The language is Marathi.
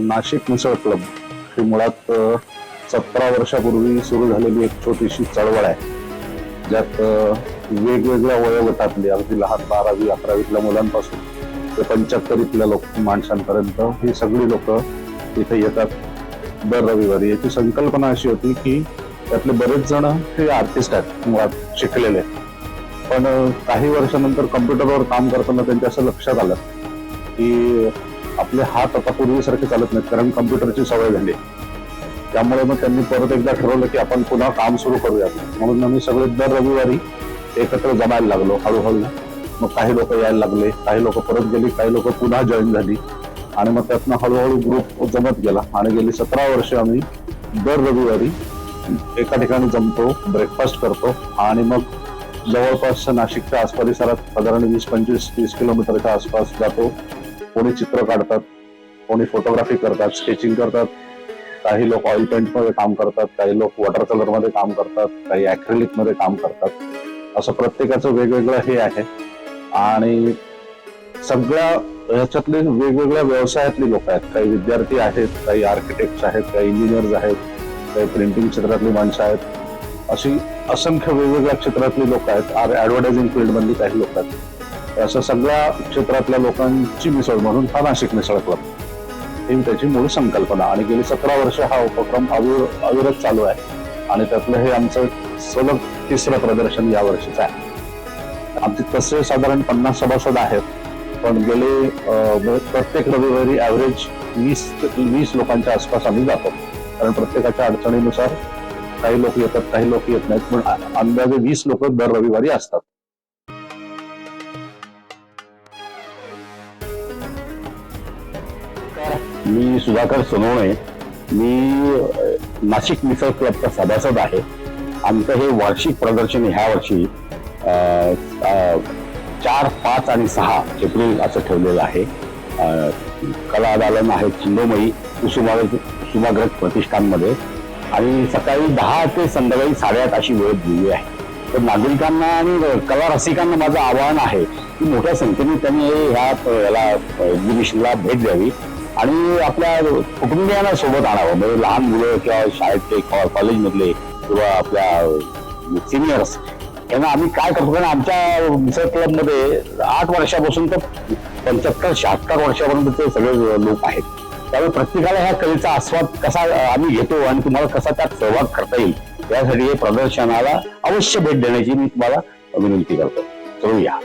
नाशिक मिसळ क्लब ही मुळात 17 वर्षापूर्वी सुरू झालेली एक छोटीशी चळवळ आहे, ज्यात वेगवेगळ्या वयोगटातली अगदी लहान 12वी 11वीतल्या मुलांपासून ते 75वीतल्या माणसांपर्यंत ही सगळी लोक इथे येतात दर रविवारी. याची संकल्पना अशी होती की त्यातले बरेच जण हे आर्टिस्ट आहेत, मुळात शिकलेले, पण काही वर्षानंतर कम्प्युटरवर काम करताना त्यांच्या असं लक्षात आलं की आपले हात आता पूर्वीसारखे चालत नाहीत, कारण कम्प्युटरची सवय झाली. त्यामुळे मग त्यांनी परत एकदा ठरवलं की आपण पुन्हा काम सुरू करूयात. म्हणून आम्ही सगळे दर रविवारी एकत्र जमायला लागलो हळूहळू. मग काही लोक यायला लागले, काही लोक परत गेली, काही लोक पुन्हा जॉईन झाली आणि मग त्यातनं हळूहळू ग्रुप जमत गेला आणि गेली 17 वर्ष आम्ही दर रविवारी एका ठिकाणी जमतो, ब्रेकफास्ट करतो आणि मग जवळपास नाशिकच्या आसपरिसरात साधारण 20-25-30 किलोमीटरच्या आसपास जातो. कोणी चित्र काढतात, कोणी फोटोग्राफी करतात, स्केचिंग करतात, काही लोक ऑइल पेंट मध्ये काम करतात, काही लोक वॉटर कलर मध्ये काम करतात, काही ऍक्रेलिक मध्ये काम करतात. असं प्रत्येकाचं वेगवेगळं हे आहे आणि सगळ्या ह्याच्यातले वेगवेगळ्या व्यवसायातली लोक आहेत. काही विद्यार्थी आहेत, काही आर्किटेक्ट आहेत, काही इंजिनियर्स आहेत, काही प्रिंटिंग क्षेत्रातली माणसं आहेत. अशी असंख्य वेगवेगळ्या क्षेत्रातली लोक आहेत. ऍडव्हर्टायझिंग फील्ड मधली काही लोक आहेत. अशा सगळ्या क्षेत्रातल्या लोकांची मिसळ म्हणून हा नाशिक मिसळ क्लब ही त्याची मूळ संकल्पना. आणि गेली 17 वर्ष हा उपक्रम अविरत चालू आहे आणि त्यातलं हे आमचं सलग 3रं प्रदर्शन या वर्षीचं आहे. आमचे तसे साधारण 50 सभासद आहेत, पण गेले प्रत्येक रविवारी ऍव्हरेज 20 लोकांच्या आसपास आम्ही जातो, कारण प्रत्येकाच्या अडचणीनुसार काही लोक येतात, काही लोक येत नाहीत, पण अंदाजे 20 लोक दर रविवारी असतात. मी सुधाकर सोनवणे, मी नाशिक मिसळ क्लबचा सभासद आहे. आमचं हे वार्षिक प्रदर्शन ह्या वर्षी 4, 5 आणि 6 एप्रिल असं ठेवलेलं आहे. कला दालन आहे चिंदोमयी कुसुमाग्रज प्रतिष्ठानमध्ये आणि सकाळी 10 ते संध्याकाळी 8:30 अशी वेळ दिली आहे. तर नागरिकांना आणि कला रसिकांना माझं आवाहन आहे की मोठ्या संख्येने त्यांनी याला एक्झिबिशनला भेट द्यावी आणि आपल्या कुटुंबियांना सोबत आणावं. म्हणजे लहान मुलं किंवा शाळेतले कॉलेजमधले किंवा आपल्या सिनियर्स यांना आम्ही काय करतो, कारण आमच्या मिसळ क्लबमध्ये 8 वर्षापासून तर 75-76 वर्षापर्यंतचे सगळे लोक आहेत. त्यामुळे प्रत्येकाला ह्या कलेचा आस्वाद कसा आम्ही घेतो आणि तुम्हाला कसा त्यात सहभाग करता येईल यासाठी हे प्रदर्शनाला अवश्य भेट देण्याची मी तुम्हाला विनंती करतो. चलूया.